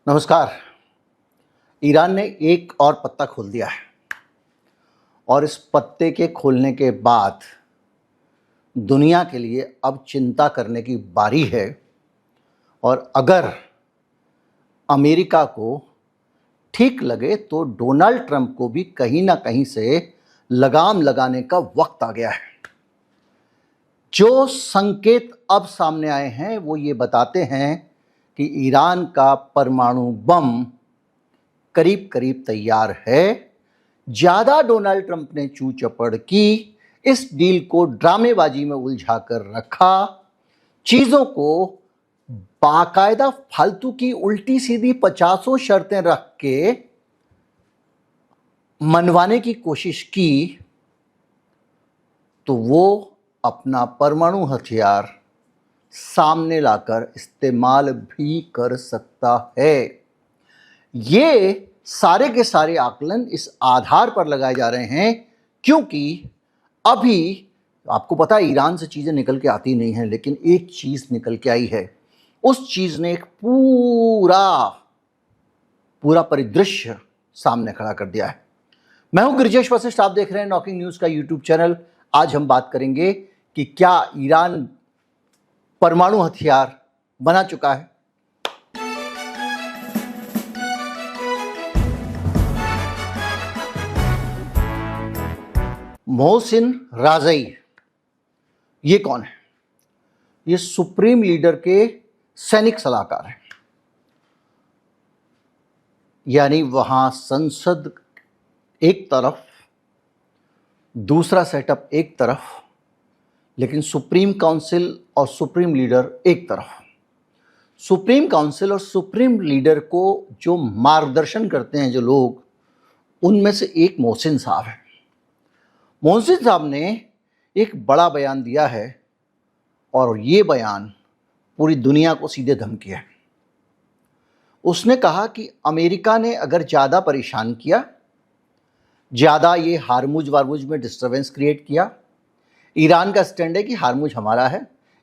नमस्कार। ईरान ने एक और पत्ता खोल दिया है और इस पत्ते के खोलने के बाद दुनिया के लिए अब चिंता करने की बारी है। और अगर अमेरिका को ठीक लगे तो डोनाल्ड ट्रंप को भी कहीं ना कहीं से लगाम लगाने का वक्त आ गया है। जो संकेत अब सामने आए हैं वो ये बताते हैं कि ईरान का परमाणु बम करीब करीब तैयार है। ज़्यादा डोनाल्ड ट्रंप ने चू चपड़ की, इस डील को ड्रामेबाजी में उलझा कर रखा, चीज़ों को बाकायदा फालतू की उल्टी सीधी 50 शर्तें रख के मनवाने की कोशिश की, तो वो अपना परमाणु हथियार सामने लाकर इस्तेमाल भी कर सकता है। ये सारे के सारे आकलन इस आधार पर लगाए जा रहे हैं क्योंकि अभी आपको पता है ईरान से चीज़ें निकल के आती नहीं हैं, लेकिन एक चीज़ निकल के आई है। उस चीज़ ने एक पूरा परिदृश्य सामने खड़ा कर दिया है। मैं हूं गिरिजेश वशिष्ठ, आप देख रहे हैं नॉकिंग न्यूज़ का यूट्यूब चैनल। आज हम बात करेंगे कि क्या ईरान परमाणु हथियार बना चुका है। मोहसिन राजई ये कौन है? ये सुप्रीम लीडर के सैनिक सलाहकार हैं। यानी वहां संसद एक तरफ, दूसरा सेटअप एक तरफ, लेकिन सुप्रीम काउंसिल और सुप्रीम लीडर एक तरफ। सुप्रीम काउंसिल और सुप्रीम लीडर को जो मार्गदर्शन करते हैं जो लोग, उनमें से एक मोहसिन साहब है। मोहसिन साहब ने एक बड़ा बयान दिया है और ये बयान पूरी दुनिया को सीधे धमकी है। उसने कहा कि अमेरिका ने अगर ज़्यादा परेशान किया, ज़्यादा ये हारमुज वारमुज में डिस्टर्बेंस क्रिएट किया, ईरान का स्टैंड है कि हारमुज हमारा है,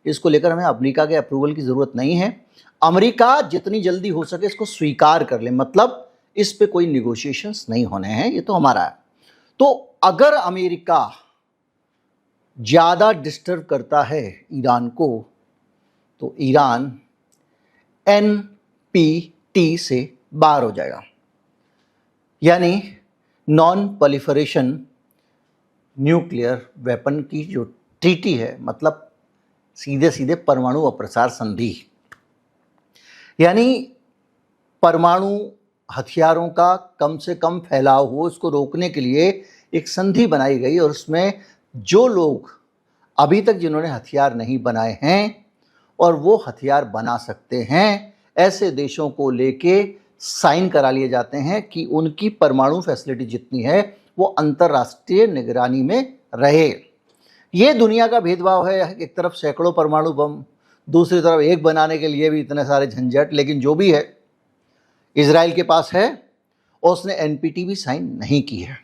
इसको लेकर हमें अमेरिका के अप्रूवल की ज़रूरत नहीं है, अमेरिका जितनी जल्दी हो सके इसको स्वीकार कर ले, मतलब इस पे कोई निगोशिएशंस नहीं होने हैं, ये तो हमारा है। तो अगर अमेरिका ज़्यादा डिस्टर्ब करता है ईरान को तो ईरान NPT से बाहर हो जाएगा, यानी नॉन प्रोलिफरेशन न्यूक्लियर वेपन की जो ट्रीटी है, मतलब सीधे सीधे परमाणु अप्रसार संधि, यानी परमाणु हथियारों का कम से कम फैलाव हो, उसको रोकने के लिए एक संधि बनाई गई। और उसमें जो लोग अभी तक जिन्होंने हथियार नहीं बनाए हैं और वो हथियार बना सकते हैं, ऐसे देशों को लेके साइन करा लिए जाते हैं कि उनकी परमाणु फैसिलिटी जितनी है वो अंतर्राष्ट्रीय निगरानी में रहे। ये दुनिया का भेदभाव है, एक तरफ सैकड़ों परमाणु बम, दूसरी तरफ एक बनाने के लिए भी इतने सारे झंझट। लेकिन जो भी है, इजराइल के पास है और उसने NPT भी साइन नहीं की है।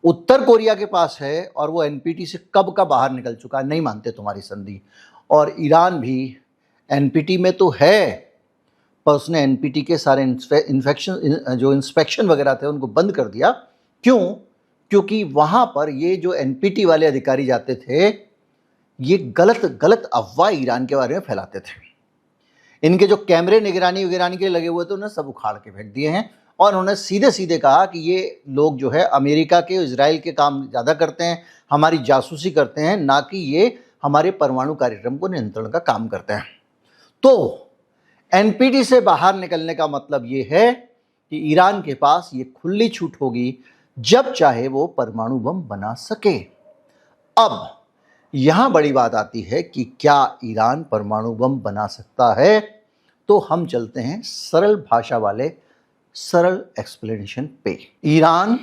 उत्तर कोरिया के पास है और वो NPT से कब का बाहर निकल चुका है, नहीं मानते तुम्हारी संधि। और ईरान भी NPT में तो है, पर उसने NPT के सारे इंस्पेक्शन वगैरह थे उनको बंद कर दिया। क्यों? क्योंकि वहाँ पर ये जो NPT वाले अधिकारी जाते थे, ये गलत अफवाह ईरान के बारे में फैलाते थे। इनके जो कैमरे निगरानी वगैरानी के लगे हुए थे उन्हें सब उखाड़ के फेंक दिए हैं और उन्होंने सीधे सीधे कहा कि ये लोग जो है अमेरिका के, इजराइल के काम ज़्यादा करते हैं, हमारी जासूसी करते हैं, ना कि ये हमारे परमाणु कार्यक्रम को नियंत्रण का काम करते हैं। तो NPT से बाहर निकलने का मतलब ये है कि ईरान के पास ये खुली छूट होगी, जब चाहे वो परमाणु बम बना सके। अब यहां बड़ी बात आती है कि क्या ईरान परमाणु बम बना सकता है? तो हम चलते हैं सरल भाषा वाले सरल एक्सप्लेनेशन पे। ईरान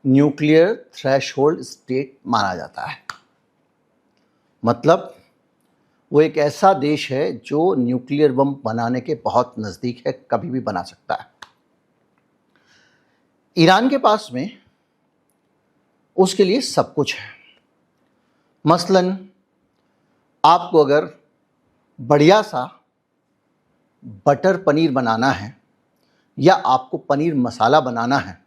न्यूक्लियर थ्रेशोल्ड स्टेट माना जाता है, मतलब वो एक ऐसा देश है जो न्यूक्लियर बम बनाने के बहुत नज़दीक है, कभी भी बना सकता है। ईरान के पास में उसके लिए सब कुछ है। मसलन आपको अगर बढ़िया सा बटर पनीर बनाना है या आपको पनीर मसाला बनाना है,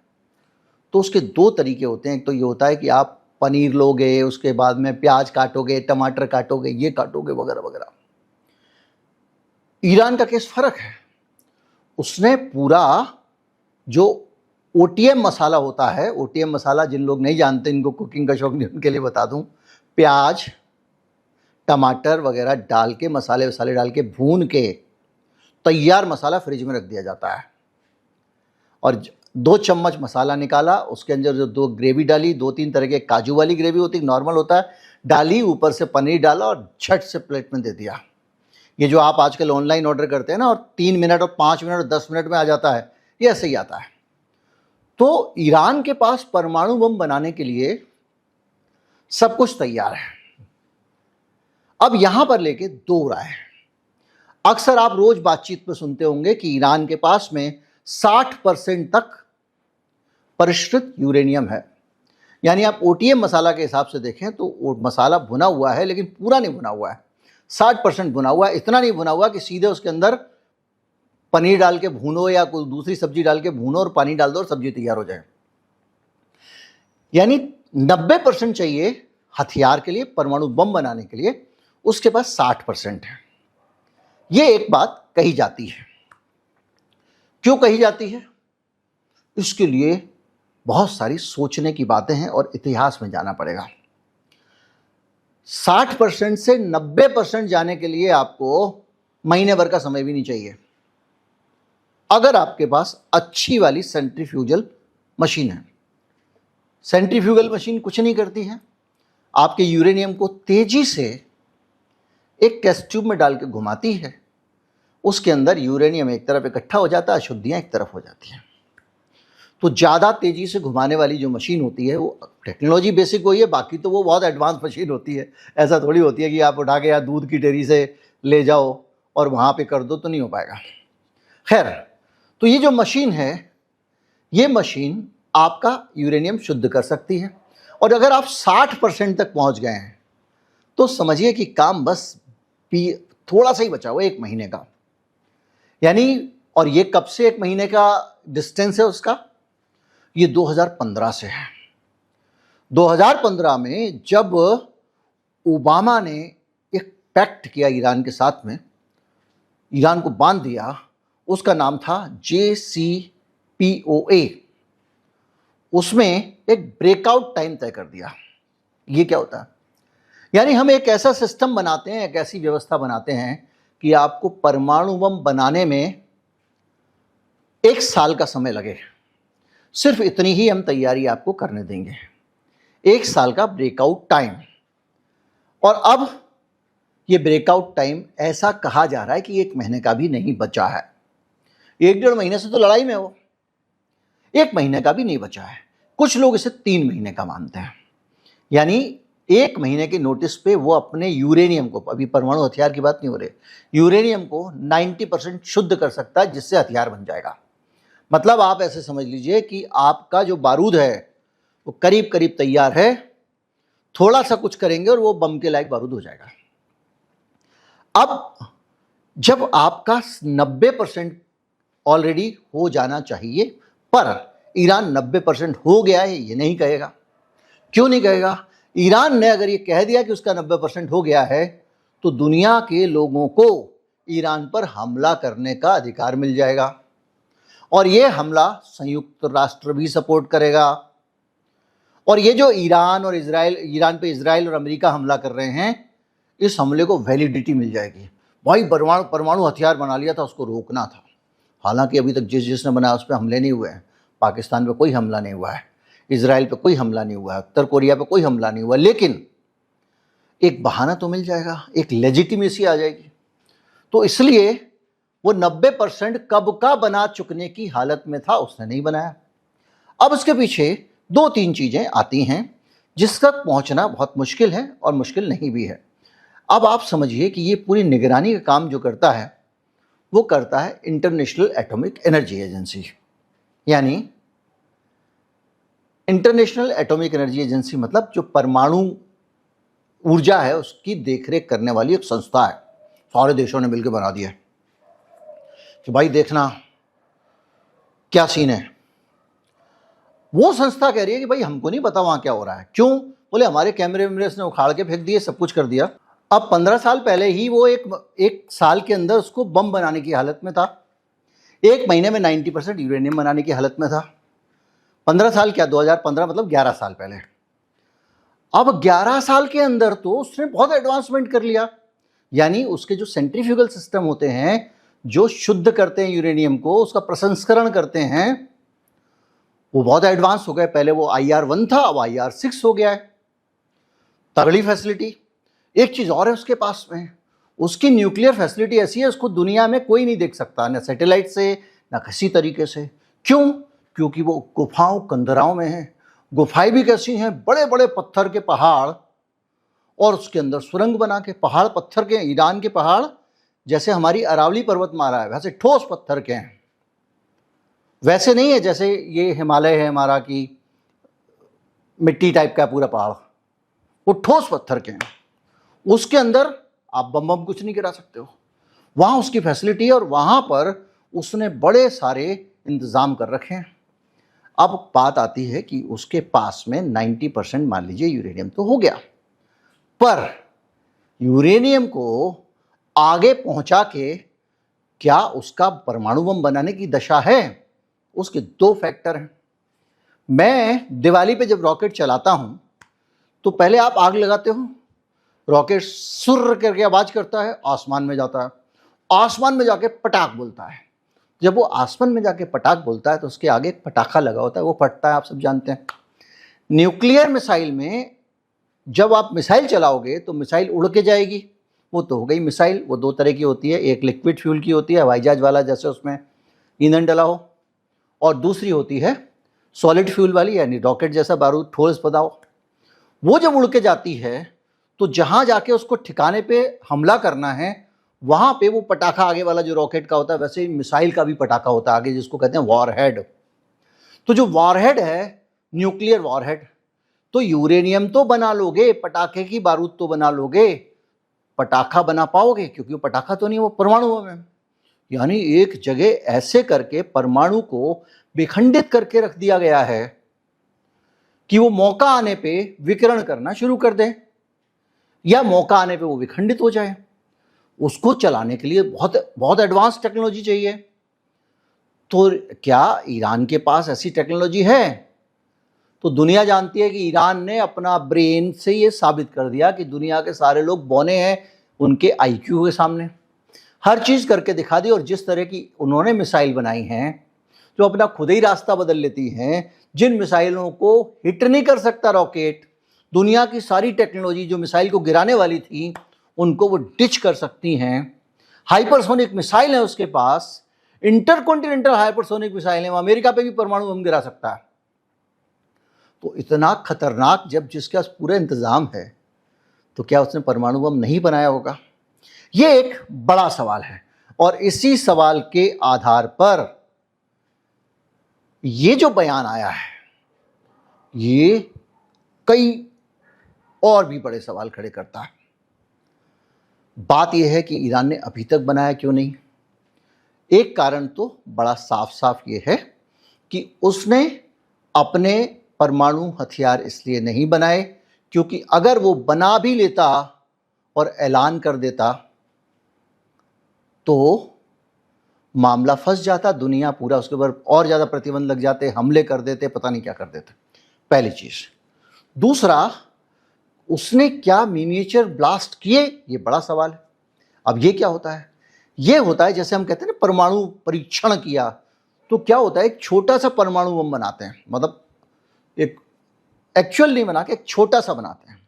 तो उसके दो तरीके होते हैं। एक तो ये होता है कि आप पनीर लोगे, उसके बाद में प्याज काटोगे, टमाटर काटोगे, ये काटोगे वगैरह वगैरह। ईरान का केस फर्क है। उसने पूरा जो ओटीएम मसाला होता है, ओटीएम मसाला जिन लोग नहीं जानते, इनको कुकिंग का शौक नहीं, उनके लिए बता दूं, प्याज टमाटर वगैरह डाल के, मसाले वसाले डाल के भून के तैयार मसाला फ्रिज में रख दिया जाता है। और 2 चम्मच मसाला निकाला, उसके अंदर जो 2 ग्रेवी डाली, 2-3 तरह के काजू वाली ग्रेवी होती है, नॉर्मल होता है, डाली, ऊपर से पनीर डाला और झट से प्लेट में दे दिया। ये जो आप आजकल ऑनलाइन ऑर्डर करते हैं ना, और 3 मिनट और 5 मिनट और 10 मिनट में आ जाता है, ये ऐसे ही आता है। तो ईरान के पास परमाणु बम बनाने के लिए सब कुछ तैयार है। अब यहां पर लेके 2 राय है। अक्सर आप रोज बातचीत में सुनते होंगे कि ईरान के पास में 60% तक परिष्कृत यूरेनियम है। यानी आप ओटीएम मसाला के हिसाब से देखें तो वो मसाला भुना हुआ है, लेकिन पूरा नहीं भुना हुआ है, 60% भुना हुआ है। इतना नहीं भुना हुआ कि सीधे उसके अंदर पनीर डाल के भूनो या कोई दूसरी सब्जी डाल के भूनो और पानी डाल दो और सब्जी तैयार हो जाए। यानी 90% चाहिए हथियार के लिए, परमाणु बम बनाने के लिए, उसके पास 60% है। ये एक बात कही जाती है। क्यों कही जाती है? इसके लिए बहुत सारी सोचने की बातें हैं और इतिहास में जाना पड़ेगा। 60% से 90% जाने के लिए आपको महीने भर का समय भी नहीं चाहिए, अगर आपके पास अच्छी वाली सेंट्रीफ्यूगल मशीन है। सेंट्रीफ्यूगल मशीन कुछ नहीं करती है, आपके यूरेनियम को तेजी से एक टेस्ट ट्यूब में डाल के घुमाती है, उसके अंदर यूरेनियम एक तरफ इकट्ठा हो जाता है, अशुद्धियां एक तरफ हो जाती हैं। तो ज़्यादा तेज़ी से घुमाने वाली जो मशीन होती है, वो टेक्नोलॉजी बेसिक वही है, बाकी तो वो बहुत एडवांस मशीन होती है। ऐसा थोड़ी होती है कि आप उठा के या दूध की डेयरी से ले जाओ और वहाँ पे कर दो, तो नहीं हो पाएगा। खैर, तो ये जो मशीन है, ये मशीन आपका यूरेनियम शुद्ध कर सकती है। और अगर आप 60% तक पहुँच गए हैं तो समझिए कि काम बस थोड़ा सा ही बचा हुआ, 1 महीने का। यानी, और ये कब से 1 महीने का डिस्टेंस है उसका? ये 2015 से है। 2015 में जब ओबामा ने एक पैक्ट किया ईरान के साथ में, ईरान को बांध दिया, उसका नाम था JCPOA। उसमें एक ब्रेकआउट टाइम तय कर दिया। ये क्या होता है? यानी हम एक ऐसा सिस्टम बनाते हैं, एक ऐसी व्यवस्था बनाते हैं कि आपको परमाणु बम बनाने में 1 साल का समय लगे, सिर्फ इतनी ही हम तैयारी आपको करने देंगे। 1 साल का ब्रेकआउट टाइम। और अब ये ब्रेकआउट टाइम ऐसा कहा जा रहा है कि 1 महीने का भी नहीं बचा है। 1-1.5 महीने से तो लड़ाई में हो, 1 महीने का भी नहीं बचा है। कुछ लोग इसे 3 महीने का मानते हैं। यानी 1 महीने के नोटिस पे वो अपने यूरेनियम को, अभी परमाणु हथियार की बात नहीं हो रही, यूरेनियम को 90% शुद्ध कर सकता है, जिससे हथियार बन जाएगा। मतलब आप ऐसे समझ लीजिए कि आपका जो बारूद है वो करीब करीब तैयार है, थोड़ा सा कुछ करेंगे और वो बम के लायक बारूद हो जाएगा। अब जब आपका 90% ऑलरेडी हो जाना चाहिए, पर ईरान 90% हो गया है, ये नहीं कहेगा। क्यों नहीं कहेगा? ईरान ने अगर ये कह दिया कि उसका 90% हो गया है, तो दुनिया के लोगों को ईरान पर हमला करने का अधिकार मिल जाएगा। और ये हमला संयुक्त राष्ट्र भी सपोर्ट करेगा। और ये जो ईरान पे इजराइल और अमेरिका हमला कर रहे हैं, इस हमले को वैलिडिटी मिल जाएगी। भाई परमाणु हथियार बना लिया था, उसको रोकना था। हालांकि अभी तक जिसने बनाया उस पर हमले नहीं हुए हैं। पाकिस्तान पे कोई हमला नहीं हुआ है, इजराइल पे कोई हमला नहीं हुआ है, उत्तर कोरिया पे कोई हमला नहीं हुआ, लेकिन एक बहाना तो मिल जाएगा, एक लेजिटिमेसी आ जाएगी। तो इसलिए वो 90% कब का बना चुकने की हालत में था, उसने नहीं बनाया। अब उसके पीछे 2-3 चीजें आती हैं जिस तक पहुंचना बहुत मुश्किल है और मुश्किल नहीं भी है। अब आप समझिए कि ये पूरी निगरानी का काम जो करता है, वो करता है इंटरनेशनल एटॉमिक एनर्जी एजेंसी। यानी इंटरनेशनल एटॉमिक एनर्जी एजेंसी मतलब जो परमाणु ऊर्जा है उसकी देखरेख करने वाली एक संस्था है, सारे देशों ने मिलकर बना दिया है। कि भाई देखना क्या सीन है। वो संस्था कह रही है कि भाई हमको नहीं पता वहां क्या हो रहा है। क्यों? बोले हमारे कैमरे वैमरे ने उखाड़ के फेंक दिए, सब कुछ कर दिया। अब 15 साल पहले ही वो एक साल के अंदर उसको बम बनाने की हालत में था, एक महीने में 90% यूरेनियम बनाने की हालत में था। 15 साल क्या, 2015 मतलब 11 साल पहले। अब 11 साल के अंदर तो उसने बहुत एडवांसमेंट कर लिया। यानी उसके जो सेंट्रीफ्यूगल सिस्टम होते हैं जो शुद्ध करते हैं यूरेनियम को, उसका प्रसंस्करण करते हैं, वो बहुत एडवांस हो गए। पहले वो IR1 था, अब IR6 हो गया है। तगड़ी फैसिलिटी। एक चीज और है उसके पास में, उसकी न्यूक्लियर फैसिलिटी ऐसी है उसको दुनिया में कोई नहीं देख सकता, ना सैटेलाइट से ना किसी तरीके से। क्यों? क्योंकि वो गुफाओं कंदराओं में है। गुफाएं भी कैसी हैं, बड़े बड़े पत्थर के पहाड़, और उसके अंदर सुरंग बना के, पहाड़ पत्थर के, ईरान के पहाड़ जैसे हमारी अरावली पर्वतमाला है वैसे ठोस पत्थर के हैं। वैसे नहीं है जैसे ये हिमालय है हमारा कि मिट्टी टाइप का पूरा पहाड़, वो ठोस पत्थर के हैं। उसके अंदर आप बम बम कुछ नहीं गिरा सकते हो। वहां उसकी फैसिलिटी है और वहां पर उसने बड़े सारे इंतजाम कर रखे हैं। अब बात आती है कि उसके पास में 90% मान लीजिए यूरेनियम तो हो गया, पर यूरेनियम को आगे पहुंचा के क्या उसका परमाणु बम बनाने की दशा है? उसके दो फैक्टर हैं। मैं दिवाली पे जब रॉकेट चलाता हूं तो पहले आप आग लगाते हो, रॉकेट सुर्र करके आवाज करता है, आसमान में जाता है, आसमान में जाके पटाख बोलता है। जब वो आसमान में जाके पटाख बोलता है तो उसके आगे एक पटाखा लगा होता है, वो फटता है, आप सब जानते हैं। न्यूक्लियर मिसाइल में जब आप मिसाइल चलाओगे तो मिसाइल उड़ के जाएगी, वो तो हो गई मिसाइल। वो दो तरह की होती है, एक लिक्विड फ्यूल की होती है, हवाई जहाज वाला जैसे उसमें ईंधन डला हो, और दूसरी होती है सॉलिड फ्यूल वाली, यानी रॉकेट जैसा बारूद, ठोस पदार्थ। वो जब उड़ के जाती है तो जहां जाके उसको ठिकाने पे हमला करना है वहां पे वो पटाखा आगे वाला जो रॉकेट का होता है, वैसे ही मिसाइल का भी पटाखा होता है आगे, जिसको कहते हैं वॉरहेड। तो जो वॉरहेड है न्यूक्लियर वॉरहेड, तो यूरेनियम तो बना लोगे, पटाखे की बारूद तो बना लोगे, पटाखा बना पाओगे? क्योंकि वो पटाखा तो नहीं, वो परमाणु बम है। यानी एक जगह ऐसे करके परमाणु को विखंडित करके रख दिया गया है कि वो मौका आने पे विकिरण करना शुरू कर दे, या मौका आने पे वो विखंडित हो जाए। उसको चलाने के लिए बहुत बहुत एडवांस टेक्नोलॉजी चाहिए। तो क्या ईरान के पास ऐसी टेक्नोलॉजी है? तो दुनिया जानती है कि ईरान ने अपना ब्रेन से ये साबित कर दिया कि दुनिया के सारे लोग बौने हैं उनके IQ के सामने। हर चीज करके दिखा दी। और जिस तरह की उन्होंने मिसाइल बनाई हैं जो अपना खुद ही रास्ता बदल लेती हैं, जिन मिसाइलों को हिट नहीं कर सकता रॉकेट, दुनिया की सारी टेक्नोलॉजी जो मिसाइल को गिराने वाली थी उनको वो डिच कर सकती हैं। हाइपरसोनिक मिसाइल है उसके पास, इंटरकॉन्टिनेंटल हाइपरसोनिक मिसाइल है, वो अमेरिका पे भी परमाणु बम गिरा सकता है। तो इतना खतरनाक जब जिसके पास पूरा इंतजाम है तो क्या उसने परमाणु बम नहीं बनाया होगा? ये एक बड़ा सवाल है। और इसी सवाल के आधार पर ये जो बयान आया है ये कई और भी बड़े सवाल खड़े करता है। बात यह है कि ईरान ने अभी तक बनाया क्यों नहीं? एक कारण तो बड़ा साफ साफ ये है कि उसने अपने परमाणु हथियार इसलिए नहीं बनाए क्योंकि अगर वो बना भी लेता और ऐलान कर देता तो मामला फंस जाता, दुनिया पूरा उसके ऊपर और ज़्यादा प्रतिबंध लग जाते, हमले कर देते, पता नहीं क्या कर देते। पहली चीज़। दूसरा, उसने क्या मिनिएचर ब्लास्ट किए, ये बड़ा सवाल है। अब ये क्या होता है? ये होता है जैसे हम कहते हैं ना परमाणु परीक्षण किया, तो क्या होता है एक छोटा सा परमाणु बम बनाते हैं, मतलब एक एक्चुअल नहीं बना के एक छोटा सा बनाते हैं।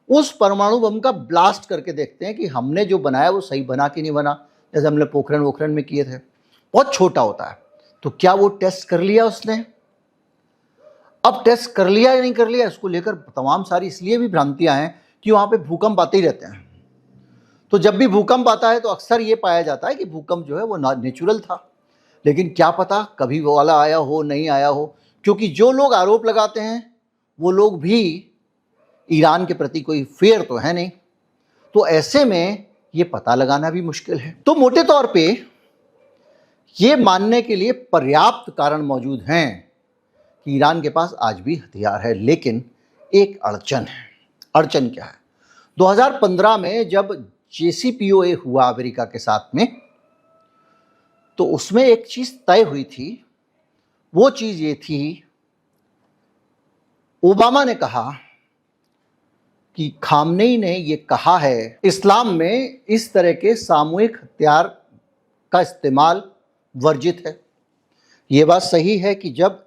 उस परमाणु बम का ब्लास्ट करके देखते हैं कि हमने जो बनाया वो सही बना कि नहीं बना, जैसे हमने पोखरण वोखरण में किए थे। बहुत छोटा होता है। तो क्या वो टेस्ट कर लिया उसने? अब टेस्ट कर लिया या नहीं कर लिया, इसको लेकर तमाम सारी इसलिए भी भ्रांतियां हैं कि वहां पे भूकंप आते ही रहते हैं। तो जब भी भूकंप आता है तो अक्सर ये पाया जाता है कि भूकंप जो है वो नेचुरल था, लेकिन क्या पता कभी वो वाला आया हो, नहीं आया हो, क्योंकि जो लोग आरोप लगाते हैं वो लोग भी ईरान के प्रति कोई फेयर तो है नहीं। तो ऐसे में ये पता लगाना भी मुश्किल है। तो मोटे तौर पे ये मानने के लिए पर्याप्त कारण मौजूद हैं कि ईरान के पास आज भी हथियार है, लेकिन एक अड़चन है। अड़चन क्या है? 2015 में जब JCPOA हुआ अमेरिका के साथ में, तो उसमें एक चीज तय हुई थी। वो चीज ये थी, ओबामा ने कहा कि खामनेई ने ये कहा है इस्लाम में इस तरह के सामूहिक हथियार का इस्तेमाल वर्जित है। ये बात सही है कि जब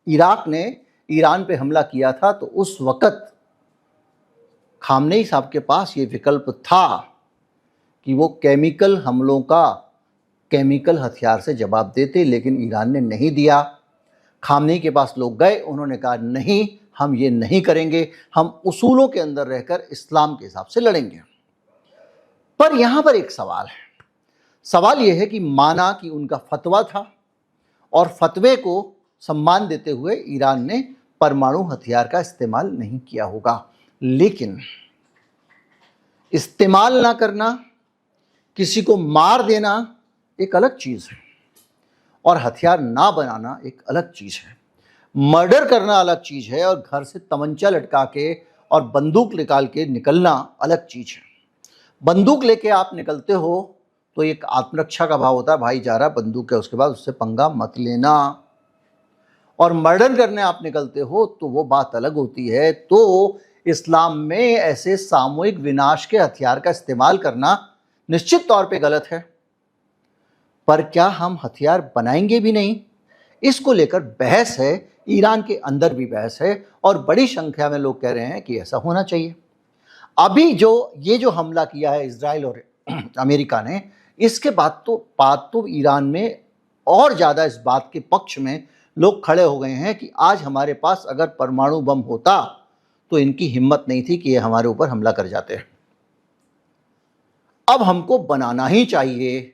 इराक ने ईरान पे हमला किया था तो उस वक़्त खामनेई साहब के पास ये विकल्प था कि वो केमिकल हमलों का केमिकल हथियार से जवाब देते, लेकिन ईरान ने नहीं दिया। खामनेई के पास लोग गए, उन्होंने कहा नहीं, हम ये नहीं करेंगे, हम उसूलों के अंदर रहकर इस्लाम के हिसाब से लड़ेंगे। पर यहाँ पर एक सवाल है। सवाल यह है कि माना कि उनका फतवा था और फतवे को सम्मान देते हुए ईरान ने परमाणु हथियार का इस्तेमाल नहीं किया होगा, लेकिन इस्तेमाल ना करना, किसी को मार देना एक अलग चीज़ है और हथियार ना बनाना एक अलग चीज़ है। मर्डर करना अलग चीज़ है और घर से तमंचा लटका के और बंदूक निकाल के निकलना अलग चीज़ है। बंदूक लेके आप निकलते हो तो एक आत्मरक्षा का भाव होता है, भाई जा रहा बंदूक है, उसके बाद उससे पंगा मत लेना। और मर्डर करने आप निकलते हो तो वो बात अलग होती है। तो इस्लाम में ऐसे सामूहिक विनाश के हथियार का इस्तेमाल करना निश्चित तौर पे गलत है। पर क्या हम हथियार बनाएंगे भी नहीं, इसको लेकर बहस है। ईरान के अंदर भी बहस है और बड़ी संख्या में लोग कह रहे हैं कि ऐसा होना चाहिए। अभी ये जो हमला किया है इजराइल और अमेरिका ने, इसके बाद तो ईरान में और ज़्यादा इस बात के पक्ष में लोग खड़े हो गए हैं कि आज हमारे पास अगर परमाणु बम होता तो इनकी हिम्मत नहीं थी कि ये हमारे ऊपर हमला कर जाते हैं। अब हमको बनाना ही चाहिए,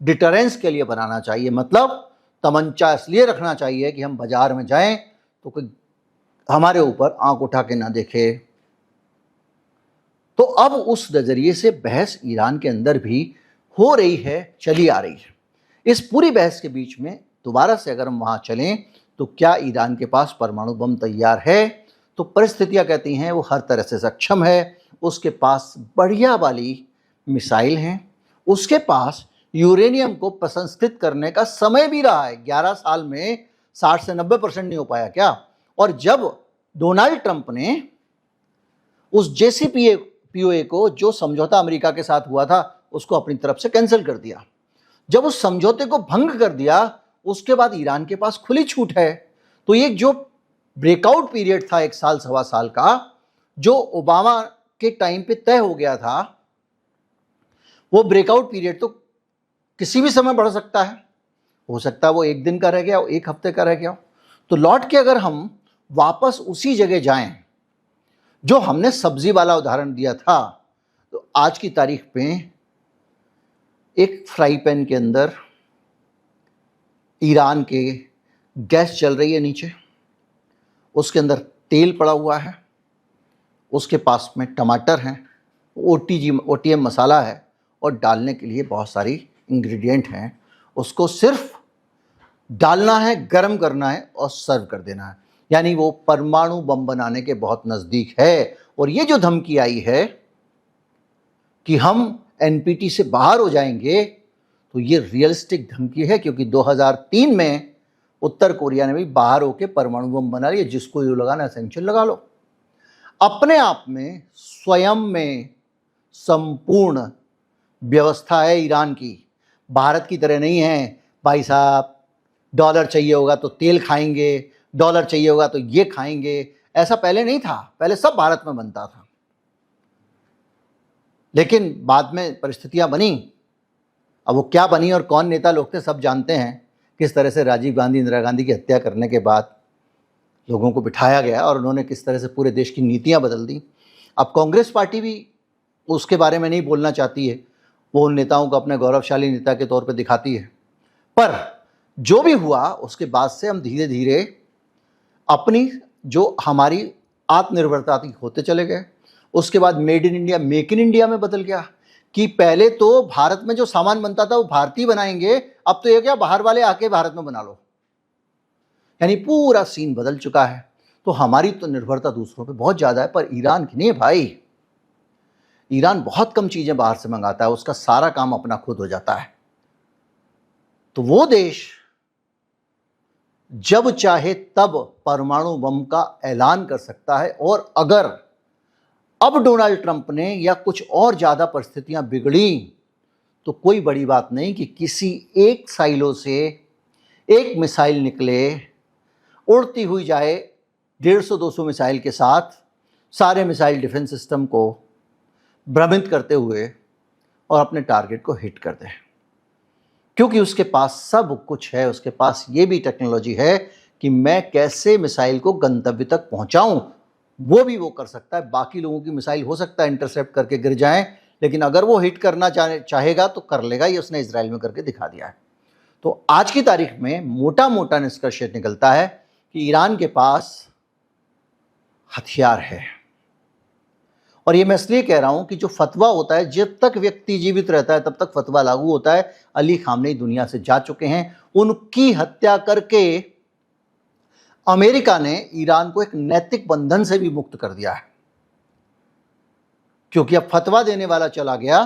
डिटरेंस के लिए बनाना चाहिए। मतलब तमंचा इसलिए रखना चाहिए कि हम बाजार में जाएं तो कोई हमारे ऊपर आंख उठा के ना देखे। तो अब उस नजरिए से बहस ईरान के अंदर भी हो रही है, चली आ रही है। इस पूरी बहस के बीच में दोबारा से अगर हम वहां चलें तो क्या ईरान के पास परमाणु बम तैयार है? तो परिस्थितियां कहती हैं वो हर तरह से सक्षम है। उसके पास बढ़िया वाली मिसाइल हैं, उसके पास यूरेनियम को प्रसंस्कृत करने का समय भी रहा है। 11 साल में 60 से 90% नहीं हो पाया क्या? और जब डोनाल्ड ट्रंप ने उस JCPOA को, जो समझौता अमेरिका के साथ हुआ था, उसको अपनी तरफ से कैंसिल कर दिया, जब उस समझौते को भंग कर दिया, उसके बाद ईरान के पास खुली छूट है। तो ये जो ब्रेकआउट पीरियड था 1 साल सवा साल का, जो ओबामा के टाइम पे तय हो गया था, वो ब्रेकआउट पीरियड तो किसी भी समय बढ़ सकता है। हो सकता है वो 1 दिन का रह गया हो, 1 हफ्ते का रह गया हो। तो लौट के अगर हम वापस उसी जगह जाएं जो हमने सब्जी वाला उदाहरण दिया था, तो आज की तारीख पे एक फ्राई पैन के अंदर ईरान के गैस चल रही है नीचे, उसके अंदर तेल पड़ा हुआ है, उसके पास में टमाटर हैं, OTM मसाला है और डालने के लिए बहुत सारी इंग्रेडिएंट हैं। उसको सिर्फ डालना है, गर्म करना है और सर्व कर देना है। यानी वो परमाणु बम बनाने के बहुत नज़दीक है। और ये जो धमकी आई है कि हम NPT से बाहर हो जाएंगे, तो ये रियलिस्टिक धमकी है, क्योंकि 2003 में उत्तर कोरिया ने भी बाहर होकर परमाणु बम बना लिया। जिसको ये लगाना सैंक्शन लगा लो। अपने आप में स्वयं में संपूर्ण व्यवस्था है ईरान की, भारत की तरह नहीं है। भाई साहब, डॉलर चाहिए होगा तो तेल खाएंगे, डॉलर चाहिए होगा तो ये खाएंगे। ऐसा पहले नहीं था, पहले सब भारत में बनता था, लेकिन बाद में परिस्थितियां बनी। अब वो क्या बनी और कौन नेता लोग थे सब जानते हैं। किस तरह से राजीव गांधी, इंदिरा गांधी की हत्या करने के बाद लोगों को बिठाया गया और उन्होंने किस तरह से पूरे देश की नीतियां बदल दी। अब कांग्रेस पार्टी भी उसके बारे में नहीं बोलना चाहती है, वो उन नेताओं को अपने गौरवशाली नेता के तौर पे दिखाती है। पर जो भी हुआ, उसके बाद से हम धीरे धीरे अपनी जो हमारी आत्मनिर्भरता थी होते चले गए। उसके बाद made in India, make in India में बदल गया कि पहले तो भारत में जो सामान बनता था वो भारतीय बनाएंगे, अब तो ये क्या, बाहर वाले आके भारत में बना लो। यानी पूरा सीन बदल चुका है। तो हमारी तो निर्भरता दूसरों पे बहुत ज़्यादा है, पर ईरान की नहीं है भाई। ईरान बहुत कम चीज़ें बाहर से मंगाता है, उसका सारा काम अपना खुद हो जाता है। तो वो देश जब चाहे तब परमाणु बम का ऐलान कर सकता है, और अगर अब डोनाल्ड ट्रंप ने या कुछ और ज़्यादा परिस्थितियां बिगड़ी तो कोई बड़ी बात नहीं कि किसी एक साइलो से एक मिसाइल निकले, उड़ती हुई जाए 150-200 मिसाइल के साथ, सारे मिसाइल डिफेंस सिस्टम को भ्रमित करते हुए और अपने टारगेट को हिट कर दे। क्योंकि उसके पास सब कुछ है, उसके पास ये भी टेक्नोलॉजी है कि मैं कैसे मिसाइल को गंतव्य तक पहुंचाऊं, वो भी वो कर सकता है। बाकी लोगों की मिसाइल हो सकता है इंटरसेप्ट करके गिर जाएं, लेकिन अगर वो हिट करना चाहेगा तो कर लेगा। ये उसने इजराइल में करके दिखा दिया है। तो आज की तारीख में मोटा मोटा निष्कर्ष निकलता है कि ईरान के पास हथियार है। और ये मैं इसलिए कह रहा हूं कि जो फतवा होता है, जब तक व्यक्ति जीवित रहता है तब तक फतवा लागू होता है। अली खामनेई दुनिया से जा चुके हैं, उनकी हत्या करके अमेरिका ने ईरान को एक नैतिक बंधन से भी मुक्त कर दिया है। क्योंकि अब फतवा देने वाला चला गया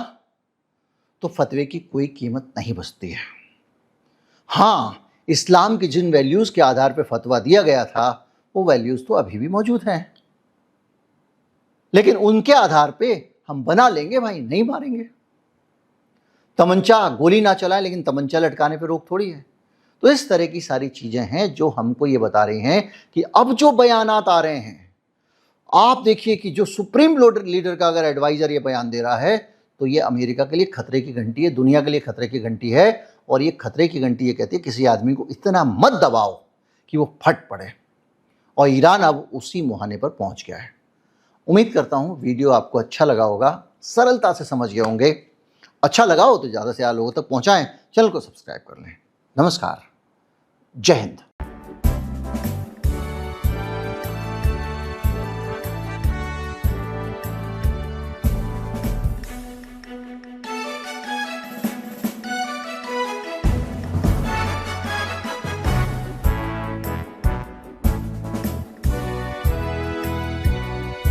तो फतवे की कोई कीमत नहीं बचती है। हां, इस्लाम की जिन वैल्यूज के आधार पर फतवा दिया गया था वो वैल्यूज तो अभी भी मौजूद हैं, लेकिन उनके आधार पे हम बना लेंगे भाई, नहीं मारेंगे। तमंचा गोली ना चलाएं, लेकिन तमंचा लटकाने पे रोक थोड़ी है। तो इस तरह की सारी चीजें हैं जो हमको ये बता रही हैं कि अब जो बयानात आ रहे हैं, आप देखिए कि जो सुप्रीम लीडर का अगर एडवाइजर ये बयान दे रहा है तो ये अमेरिका के लिए खतरे की घंटी है, दुनिया के लिए खतरे की घंटी है। और ये खतरे की घंटी ये कहती है किसी आदमी को इतना मत दबाओ कि वो फट पड़े। और ईरान अब उसी मुहाने पर पहुंच गया है। उम्मीद करता हूं वीडियो आपको अच्छा लगा होगा, सरलता से समझ गए होंगे। अच्छा लगा हो तो ज़्यादा से ज़्यादा लोगों तक पहुंचाएं, चैनल को सब्सक्राइब कर लें। नमस्कार, जय हिंद।